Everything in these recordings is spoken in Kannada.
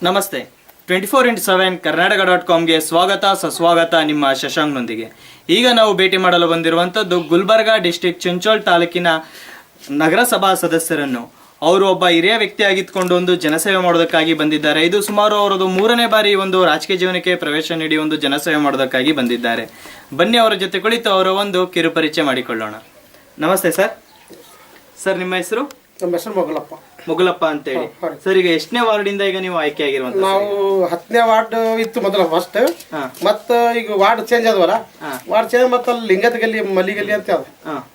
ನಮಸ್ತೆ 24x7 ಕರ್ನಾಟಕ.comಗೆ ಸ್ವಾಗತ ಸುಸ್ವಾಗತ. ನಿಮ್ಮ ಶಶಾಂಕ್ನೊಂದಿಗೆ ಈಗ ನಾವು ಭೇಟಿ ಮಾಡಲು ಬಂದಿರುವಂಥದ್ದು ಗುಲ್ಬರ್ಗಾ ಡಿಸ್ಟ್ರಿಕ್ಟ್ ಚಿಂಚೋಳ ತಾಲೂಕಿನ ನಗರಸಭಾ ಸದಸ್ಯರನ್ನು. ಅವರು ಒಬ್ಬ ಹಿರಿಯ ವ್ಯಕ್ತಿಯಾಗಿದ್ದುಕೊಂಡು ಒಂದು ಜನಸೇವೆ ಮಾಡೋದಕ್ಕಾಗಿ ಬಂದಿದ್ದಾರೆ. ಇದು ಸುಮಾರು ಅವರದು 3ನೇ ಬಾರಿ ಒಂದು ರಾಜಕೀಯ ಜೀವನಕ್ಕೆ ಪ್ರವೇಶ ನೀಡಿ ಒಂದು ಜನಸೇವೆ ಮಾಡೋದಕ್ಕಾಗಿ ಬಂದಿದ್ದಾರೆ. ಬನ್ನಿ ಅವರ ಜೊತೆ ಕುಳಿತು ಅವರ ಒಂದು ಕಿರುಪರಿಚಯ ಮಾಡಿಕೊಳ್ಳೋಣ. ನಮಸ್ತೆ ಸರ್. ಸರ್ ನಿಮ್ಮ ಹೆಸರು? ನಮ್ಮ ಹೆಸರು ಮೊಗಲಪ್ಪ ಅಂತ ಹೇಳಿ. ಸರ್ ಈಗ ಎಷ್ಟನೇ ವಾರ್ಡಿಂದ ಈಗ ನೀವು ಆಯ್ಕೆ ಆಗಿರುವಂತ? ನಾವು 10ನೇ ವಾರ್ಡ್ ಇತ್ತು ಮೊದಲ ಫಸ್ಟ್, ಮತ್ತ ಈಗ ವಾರ್ಡ್ ಚೇಂಜ್ ಆದವಲ್ಲ, ವಾರ್ಡ್ ಚೇಂಜ್ ಮತ್ತ ಅಲ್ಲಿ ಲಿಂಗದ ಗಲ್ಲಿ ಮಲ್ಲಿ ಗಲ್ಲಿ ಅಂತ ಅದ,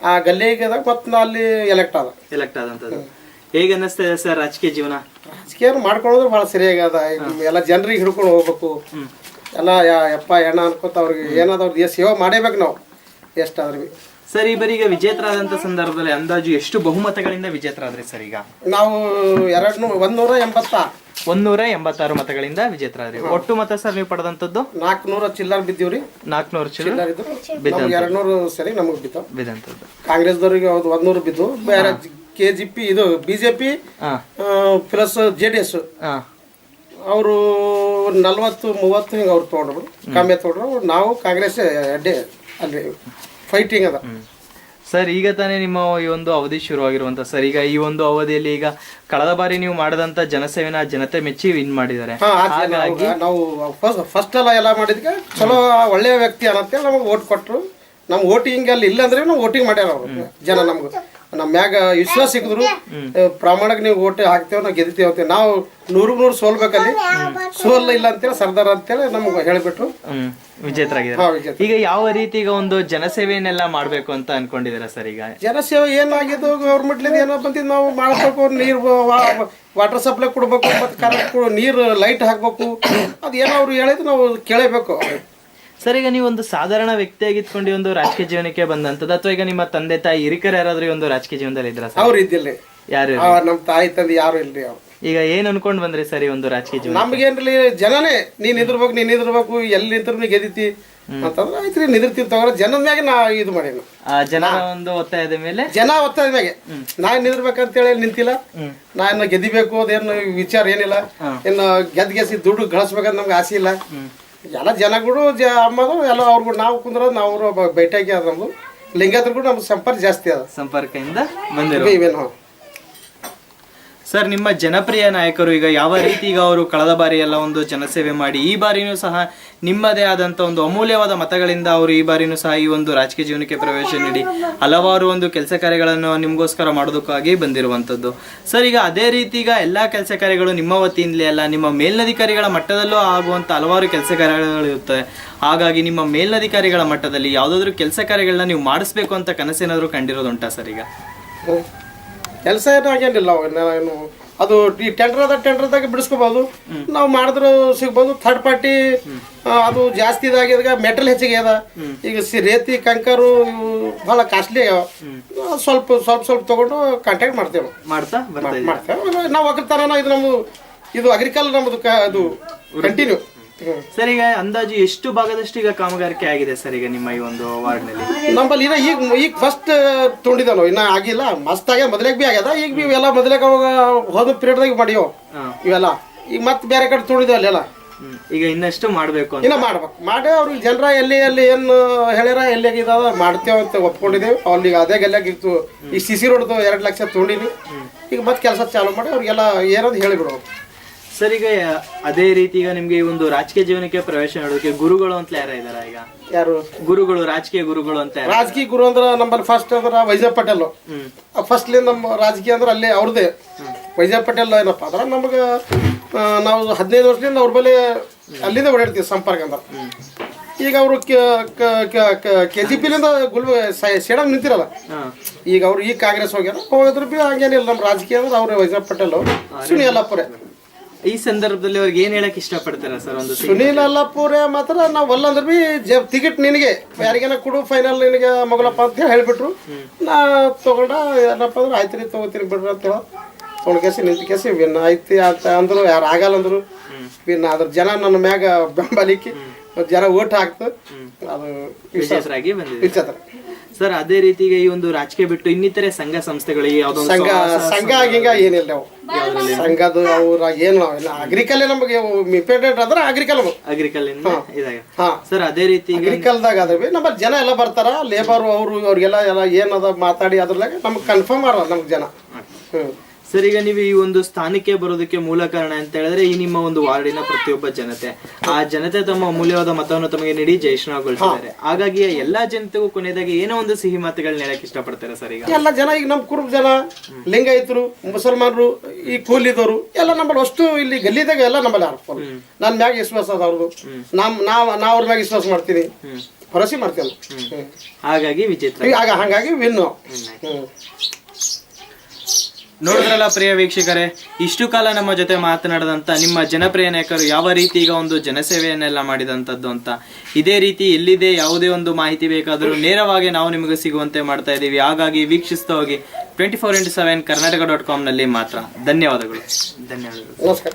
ಆ ಗಲ್ಲಿಗೆ ಮತ್ತ ಅಲ್ಲಿ ಎಲೆಕ್ಟ್ ಆದಂತದ್ದು. ಹೇಗೆ ಅನ್ನಿಸ್ತದೆ ಸರ್ ರಾಜಕೀಯ ಜೀವನ? ರಾಜಕೀಯ ಮಾಡ್ಕೊಳ್ಳೋದು ಬಹಳ ಸರಿಯಾಗದ. ಎಲ್ಲ ಜನರಿಗೆ ಹಿಡ್ಕೊಂಡು ಹೋಗ್ಬೇಕು, ಎಲ್ಲ ಯಪ್ಪ ಎಣ್ಣ ಅನ್ಕೋತ ಅವ್ರಿಗೆ ಏನಾದ್ರು ಸೇವೆ ಮಾಡೇಬೇಕು ನಾವು ಎಷ್ಟಾದ್ರೂ. ಸರ್ ಈ ಬರೀ ಈಗ ವಿಜೇತರಾದಂತ ಸಂದರ್ಭದಲ್ಲಿ ಅಂದಾಜು ಎಷ್ಟು ಬಹುಮತಗಳಿಂದ ವಿಜೇತರಾದ್ರಿ ಸರ್? ಈಗ ನಾವು 186 ಮತಗಳಿಂದ ವಿಜೇತರಾದ್ರಿ. ಒಟ್ಟು ಮತ ಸರ್ ನೀವು ಪಡೆದಂತದ್ದು 400 ಚಿಲ್ಲರ್ ಬಿದ್ದೀವ್ರಿ. 400 ಚಿಲ್ಲರ್ 200 ಸರಿ ನಮಗ್ ಬಿದ್ದಂತದ್ದು. ಕಾಂಗ್ರೆಸ್ದವ್ರಿಗೆ 100 ಬಿದ್ದು, ಬೇರೆ ಕೆಜಿಪಿ ಇದು ಬಿಜೆಪಿ ಪ್ಲಸ್ JDS ಅವರು 40-30 ಹಿಂಗ ಅವ್ರು ತಗೊಂಡ್ರು, ಕಮ್ಮಿ ತಗೊಂಡ್ರು. ನಾವು ಕಾಂಗ್ರೆಸ್ ಅಡ್ಡೆ ಅಲ್ಲಿ ಫೈಟಿಂಗ್ ಅದ ಸರ್. ಈಗ ತಾನೇ ನಿಮ್ಮ ಈ ಒಂದು ಅವಧಿ ಶುರುವಾಗಿರುವಂತ ಸರ್. ಈಗ ಈ ಒಂದು ಅವಧಿಯಲ್ಲಿ ಈಗ ಕಳೆದ ಬಾರಿ ನೀವು ಮಾಡಿದಂತ ಜನಸೇವೆನ ಜನತೆ ಮೆಚ್ಚಿ ವಿನ್ ಮಾಡಿದ್ದಾರೆ. ಹಾಗಾಗಿ ನಾವು ಫಸ್ಟ್ ಎಲ್ಲ ಮಾಡಿದ್ಕೆ ಚಲೋ ಒಳ್ಳೆಯ ವ್ಯಕ್ತಿ ಅನ್ನತ್ತೇಳಿ ನಮಗೆ ಓಟ್ ಕೊಟ್ಟರು. ನಮ್ ವೋಟಿಂಗ್ ಅಲ್ಲಿ ಇಲ್ಲ ಅಂದ್ರೆ ನಾವು ವೋಟಿಂಗ್ ಮಾಡ್ಯಾರ ಅವ್ರು ಜನ. ನಮ್ಗೆ ನಮ್ಮ ಮ್ಯಾಗ ವಿಶ್ವಾಸ ಸಿಕ್ಕಿದ್ರು, ಪ್ರಾಮಾಣಿಕ ನೀವು ಓಟ್ ಹಾಕ್ತೇವೆ ನಾವು ಗೆದ್ತೇವೆ ಅಂತ. ನಾವು 100 ಸೋಲ್ಬೇಕಲ್ಲಿ, ಸೋಲ್ಲ ಇಲ್ಲ ಅಂತೇಳಿ ಸರ್ದಾರ್ ಅಂತೇಳಿ ನಮ್ಗೆ ಹೇಳಿಬಿಟ್ರು, ವಿಜೇತರಾಗಿದ್ದಾರೆ. ಈಗ ಯಾವ ರೀತಿ ಈಗ ಒಂದು ಜನಸೇವೆಯನ್ನೆಲ್ಲ ಮಾಡ್ಬೇಕು ಅಂತ ಅನ್ಕೊಂಡಿದ್ದೀರಾ ಸರ್? ಈಗ ಜನಸೇವೆ ಏನಾಗಿದ್ದು ಗೌರ್ಮೆಂಟ್ ಏನೋ ಬಂದಿದ್ದು ನಾವು ಮಾಡ್ಬೇಕು. ನೀರು ವಾಟರ್ ಸಪ್ಲೈ ಕೊಡ್ಬೇಕು, ಮತ್ತೆ ಕರೆಂಟ್ ನೀರು ಲೈಟ್ ಹಾಕ್ಬೇಕು. ಅದೇನೋ ಅವ್ರು ಹೇಳಿದ್ರು ನಾವು ಕೇಳಬೇಕು ಸರ್. ಈಗ ನೀವು ಒಂದು ಸಾಧಾರಣ ವ್ಯಕ್ತಿಯಾಗಿತ್ಕೊಂಡು ಒಂದು ರಾಜಕೀಯ ಜೀವನಕ್ಕೆ ಬಂದಂತದ್ದು, ಅಥವಾ ಈಗ ನಿಮ್ಮ ತಂದೆ ತಾಯಿ ಹಿರಿಕರು ಯಾರಾದ್ರೂ ಒಂದು ರಾಜಕೀಯ ಜೀವನದಲ್ಲಿ ಇದ್ರ? ಅವ್ರು ಇದ್ದಿಲ್ಲ, ಯಾರು ನಮ್ಮ ತಾಯಿ ತಂದೆ ಯಾರು ಇಲ್ರಿ. ಅವ್ರು ಈಗ ಏನ್ ಅನ್ಕೊಂಡ್ ಬಂದ್ರಿ ಸರ್ ಈ ಒಂದು ರಾಜಕೀಯ ಜೀವನ? ನಮ್ಗೇನ್ರಿ ಜನನೇ ನೀನ್ ಇದ್ರಬೇಕು ಎಲ್ಲಿ ನಿಂತ್ರು ಗೆದಿತಿ ಅಂತಂದ್ರೆ ಆಯ್ತ್ರಿ, ನಿಂದಿರ್ತೀವಿ ತಗೋರ. ಜನದ ಮ್ಯಾಗ ನಾ ಇದು ಮಾಡೇನು, ಜನ ಒಂದು ಒತ್ತಾಯದ ಮೇಲೆ, ಜನ ಒತ್ತಾಯದ ಮ್ಯಾಗೆ ನಾನ್ ನಿಂದಿರ್ಬೇಕಂತೇಳಿ ನಿಂತಿಲ್ಲ. ನಾನು ಗೆದಿಬೇಕು ಅದೇನು ವಿಚಾರ ಏನಿಲ್ಲ. ಇನ್ನು ಗೆದ್ಗೆಸಿ ದುಡ್ಡು ಗಳಿಸ್ಬೇಕಂತ ನಮ್ಗೆ ಆಸೆ ಇಲ್ಲ. ಎಲ್ಲ ಜನಗಳು ಅಮ್ಮದು ಎಲ್ಲ ಅವ್ರಿಗೂ ನಾವು ಕುಂದ್ರ ನಾವು ಭೇಟಿಯಾಗಿ ಅದ. ನಮ್ದು ಲಿಂಗಾಯತರು ಕೂಡ ನಮ್ಗೆ ಸಂಪರ್ಕ ಜಾಸ್ತಿ ಅದ, ಸಂಪರ್ಕದಿಂದ ಬಂದಿರೋ. ಸರ್ ನಿಮ್ಮ ಜನಪ್ರಿಯ ನಾಯಕರು ಈಗ ಯಾವ ರೀತಿ ಈಗ ಅವರು ಕಳೆದ ಬಾರಿ ಎಲ್ಲ ಒಂದು ಜನಸೇವೆ ಮಾಡಿ ಈ ಬಾರಿನೂ ಸಹ ನಿಮ್ಮದೇ ಆದಂತ ಒಂದು ಅಮೂಲ್ಯವಾದ ಮತಗಳಿಂದ ಅವರು ಈ ಬಾರಿನೂ ಸಹ ಈ ಒಂದು ರಾಜಕೀಯ ಜೀವನಕ್ಕೆ ಪ್ರವೇಶ ನೀಡಿ ಹಲವಾರು ಒಂದು ಕೆಲಸ ಕಾರ್ಯಗಳನ್ನು ನಿಮಗೋಸ್ಕರ ಮಾಡೋದಕ್ಕಾಗಿ ಬಂದಿರುವಂತದ್ದು. ಸರ್ ಈಗ ಅದೇ ರೀತಿ ಈಗ ಎಲ್ಲಾ ಕೆಲಸ ಕಾರ್ಯಗಳು ನಿಮ್ಮ ವತಿಯಿಂದಲೇ ಅಲ್ಲ, ನಿಮ್ಮ ಮೇಲಧಿಕಾರಿಗಳ ಮಟ್ಟದಲ್ಲೂ ಆಗುವಂತ ಹಲವಾರು ಕೆಲಸ ಕಾರ್ಯಗಳು ಇರುತ್ತೆ. ಹಾಗಾಗಿ ನಿಮ್ಮ ಮೇಲಧಿಕಾರಿಗಳ ಮಟ್ಟದಲ್ಲಿ ಯಾವ್ದಾದ್ರು ಕೆಲಸ ಕಾರ್ಯಗಳನ್ನ ನೀವು ಮಾಡಿಸ್ಬೇಕು ಅಂತ ಕನಸೇನಾದ್ರು ಕಂಡಿರೋದುಂಟಾ ಸರ್? ಈಗ ಕೆಲಸ ಏನಾಗೇನಿಲ್ಲ. ಏನು ಅದು ಈ ಟೆಂಡರ್ದಾಗ ಬಿಡಿಸ್ಕೋಬಹುದು, ನಾವು ಮಾಡಿದ್ರು ಸಿಗ್ಬೋದು. ಥರ್ಡ್ ಪಾರ್ಟಿ ಅದು ಜಾಸ್ತಿ ಇದಾಗ್ಯದ, ಮೆಟೀರಿಯಲ್ ಹೆಚ್ಚಿಗೆ ಅದ. ಈಗ ರೇತಿ ಕಂಕರು ಬಹಳ ಕಾಸ್ಟ್ಲಿ ಆಗ್ಯಾವ. ಸ್ವಲ್ಪ ತಗೊಂಡು ಕಾಂಟ್ಯಾಕ್ಟ್ ಮಾಡ್ತೇವೆ, ನಾವು ಒಕ್ಕಲ್ತನ. ಇದು ನಮ್ದು ಇದು ಅಗ್ರಿಕಲ್ಚರ್ ನಮ್ದು ಅದು ಕಂಟಿನ್ಯೂ. ಸರ್ ಈಗ ಅಂದಾಜು ಎಷ್ಟು ಭಾಗದಷ್ಟು ಈಗ ಕಾಮಗಾರಿಕೆ ಆಗಿದೆ ಸರ್ ಈಗ ನಿಮ್ಮ ಈ ಒಂದು ವಾರ್ಡ್ ನಲ್ಲಿ? ನಮ್ಮಲ್ಲಿ ಈಗ ಫಸ್ಟ್ ತೊಗೊಂಡಿದ್ದಾನು, ಇನ್ನ ಆಗಿಲ್ಲ. ಮಸ್ತ್ ಆಗ್ಯದ, ಮೊದಲೇಗ್ ಬಿ ಆಗ್ಯದ. ಈಗ ಬಿ ಇವೆಲ್ಲ ಮೊದಲೇಗ ಹೋದ ಪೀರಿಯಡ್ದಾಗ ಮಾಡಿಯೋ ಇವೆಲ್ಲ. ಈಗ ಮತ್ತೆ ಬೇರೆ ಕಡೆ ತೊಗೊಂಡಿದ್ವಿ ಅಲ್ಲೆಲ್ಲ. ಈಗ ಇನ್ನಷ್ಟು ಮಾಡ್ಬೇಕು, ಇನ್ನ ಮಾಡ್ಬೇಕು. ಮಾಡಿ ಅವ್ರಿಗೆ ಜನರ ಎಲ್ಲಿ ಏನು ಹೇಳ್ಯಾರ ಎಲ್ಲಿಯಾಗಿದ್ದಾವ ಮಾಡ್ತೇವೆ ಅಂತ ಒಪ್ಕೊಂಡಿದ್ದೇವೆ. ಅವ್ರಿಗೆ ಅದೇ ಗಲ್ಲಾಗಿತ್ತು. ಈ CC ರೋಡ್ದು 2 ಲಕ್ಷ ತೊಗೊಂಡಿದ್ವಿ. ಈಗ ಮತ್ತೆ ಕೆಲಸ ಚಾಲು ಮಾಡಿ ಅವ್ರಿಗೆಲ್ಲ ಏನಂತ ಹೇಳಿಬಿಡುವ. ಸರ್ ಈಗ ಅದೇ ರೀತಿ ಈಗ ನಿಮ್ಗೆ ಈ ಒಂದು ರಾಜಕೀಯ ಜೀವನಕ್ಕೆ ಪ್ರವೇಶ ಮಾಡೋದಕ್ಕೆ ಗುರುಗಳು ಅಂತ ಯಾರ ಇದಾರ? ಈಗ ಯಾರು ಗುರುಗಳು, ರಾಜಕೀಯ ಗುರುಗಳು ಅಂತ? ರಾಜಕೀಯ ಗುರು ಅಂದ್ರೆ ನಮ್ಮಲ್ಲಿ ಫಸ್ಟ್ ಅಂದ್ರೆ ವೈಜಯ್ ಪಟೇಲ್. ಫಸ್ಟ್ ನಮ್ಮ ರಾಜಕೀಯ ಅಂದ್ರೆ ಅಲ್ಲೇ ಅವ್ರದ್ದೇ ವೈಜಯ್ ಪಟೇಲ್. ಏನಪ್ಪ ಅಂದ್ರೆ ನಮ್ಗೆ ನಾವು 15 ವರ್ಷದಿಂದ ಅವ್ರ ಬಳಿ ಅಲ್ಲಿಂದ ಓಡಾಡ್ತೀವಿ ಸಂಪರ್ಕ ಅಂದ್ರೆ. ಈಗ ಅವರು KGP ಸೇಡಮ್ ನಿಂತಿರಲ್ಲ. ಈಗ ಅವ್ರು ಈ ಕಾಂಗ್ರೆಸ್ ಹೋಗಿದ್ರು ಬಿ ಹಂಗೇನಿಲ್ಲ. ನಮ್ಮ ರಾಜಕೀಯ ಅಂದ್ರೆ ಅವ್ರು ವೈಜಯ್ ಪಟೇಲ್, ಸುನೀಲ್ ಅಲ್ಲಾಪುರೆ. ಈ ಸಂದರ್ಭದಲ್ಲಿ ಅವ್ರಿಗೆ ಏನ್ ಹೇಳಕ್ ಇಷ್ಟಪಡ್ತಾರ ಸರ್? ಒಂದು ಸುನೀಲ್ ಅಲ್ಲಾಪುರೆ ಮಾತ್ರ ನಾವು ಅಲ್ಲ ಅಂದ್ರೆ ಬಿ ಟಿಕೆಟ್ ನಿನಗೆ ಯಾರಿಗೇನ ಕೊಡು, ಫೈನಲ್ ನಿನಗೆ ಮೊಗಲಪ್ಪ ಅಂತ ಹೇಳ್ಬಿಟ್ರು. ನಾ ತಗೊಂಡ ಏನಪ್ಪ ಅಂದ್ರೆ ಆಯ್ತು ರೀ ತಗೋತೀನಿ ಬಿಡ್ರಿ ಅಂತ ಹೇಳ ತೊಗೊಂಡ್ ಕೇಸಿ ನಿಂತ ಕೇಸಿ ವಿನ್ ಆಯ್ತು ಅಂತ ಅಂದ್ರು. ಯಾರು ಆಗಲ್ಲ ಅಂದ್ರು ವಿನ್. ಅದ್ರ ಜನ ನನ್ನ ಮ್ಯಾಗ ಬೆಂಬಲಿಕ್ಕಿ ಜನ ಓಟ್ ಹಾಕ್ತು. ಅದು ವಿಜೇತರಾಗಿ ಬಂದಿದೆ. ಸರ್ ಅದೇ ರೀತಿ ಈಗ ಈ ಒಂದು ರಾಜಕೀಯ ಬಿಟ್ಟು ಇನ್ನಿತರೆ ಸಂಘ ಸಂಸ್ಥೆಗಳಿಗೆ ಯಾವ್ದೊಂದು ಸಂಘ ಗಿಂಗ ಏನಿಲ್ಲ ಅವು ಸಂಘದ್ದು ಅವ್ರ ಏನು ಅಗ್ರಿಕಲ್ ನಮಗೆ ಇಂಪಾರ್ಟೆಂಟ್ ಅಂದ್ರೆ ಅಗ್ರಿಕಲ್ ಇದಾಗ ಸರ್ ಅದೇ ರೀತಿ ಅಗ್ರಿಕಲ್ದಾಗ ಅದ್ರಿ ನಮ್ಮಲ್ಲಿ ಜನ ಎಲ್ಲ ಬರ್ತಾರ ಲೇಬರ್ ಅವ್ರಿಗೆಲ್ಲ ಎಲ್ಲ ಏನದ ಮಾತಾಡಿ ಅದ್ರದಾಗ ನಮ್ಗೆ ಕನ್ಫರ್ಮ್ ಆರ ನಮ್ಗೆ ಜನ. ಸರ್ ಈಗ ನೀವು ಈ ಒಂದು ಸ್ಥಾನಕ್ಕೆ ಬರೋದಕ್ಕೆ ಮೂಲ ಕಾರಣ ಅಂತ ಹೇಳಿದ್ರೆ ಈ ನಿಮ್ಮ ಒಂದು ವಾರ್ಡಿನ ಪ್ರತಿಯೊಬ್ಬ ಜನತೆ ಆ ಜನತೆ ತಮ್ಮ ಅಮೂಲ್ಯವಾದ ಮತವನ್ನು ತಮಗೆ ನೀಡಿ ಜಯಶ್ರೀಗೊಳಿಸಿದ್ದಾರೆ. ಹಾಗಾಗಿ ಎಲ್ಲಾ ಜನತೆಗೂ ಕೊನೆಯದಾಗಿ ಏನೋ ಒಂದು ಸಿಹಿ ಮಾತುಗಳನ್ನ ಹೇಳಕ್ ಇಷ್ಟಪಡ್ತಾರೆ ಸರ್. ಈಗ ಎಲ್ಲ ಜನ ಈಗ ನಮ್ ಕುರುಬ ಜನ, ಲಿಂಗಾಯತರು, ಮುಸಲ್ಮಾನರು, ಈ ಕೂಲಿದವರು ಎಲ್ಲ ನಮ್ಮಲ್ಲಿ ಅಷ್ಟು ಇಲ್ಲಿ ಗಲ್ಲಿದಾಗ ಎಲ್ಲ ನಮ್ಮಲ್ಲಿ ಆಡ್ಕೊಂಡು ನನ್ ಮ್ಯಾಗ ವಿಶ್ವಾಸ ಅದ ಅವ್ರದ್ದು. ನಾ ಅವ್ರ ಮ್ಯಾಗ ವಿಶ್ವಾಸ ಮಾಡ್ತೀನಿ, ಭರವಸೆ ಮಾಡ್ತೀನಿ. ಹಾಗಾಗಿ ವಿಜೇತ ಹಾಗಾಗಿ ವಿನ್. ನೋಡಿದ್ರಲ್ಲ ಪ್ರಿಯ ವೀಕ್ಷಕರೇ, ಇಷ್ಟು ಕಾಲ ನಮ್ಮ ಜೊತೆ ಮಾತನಾಡದಂತ ನಿಮ್ಮ ಜನಪ್ರಿಯ ನಾಯಕರು ಯಾವ ರೀತಿ ಈಗ ಒಂದು ಜನಸೇವೆಯನ್ನೆಲ್ಲ ಮಾಡಿದಂಥದ್ದು ಅಂತ. ಇದೇ ರೀತಿ ಎಲ್ಲಿದೆ ಯಾವುದೇ ಒಂದು ಮಾಹಿತಿ ಬೇಕಾದರೂ ನೇರವಾಗಿ ನಾವು ನಿಮಗೆ ಸಿಗುವಂತೆ ಮಾಡ್ತಾ ಇದ್ದೀವಿ. ಹಾಗಾಗಿ ವೀಕ್ಷಿಸ್ತಾ ಹೋಗಿ 24x7 ಕರ್ನಾಟಕ.com ನಲ್ಲಿ ಮಾತ್ರ. ಧನ್ಯವಾದಗಳು. ನಮಸ್ಕಾರ.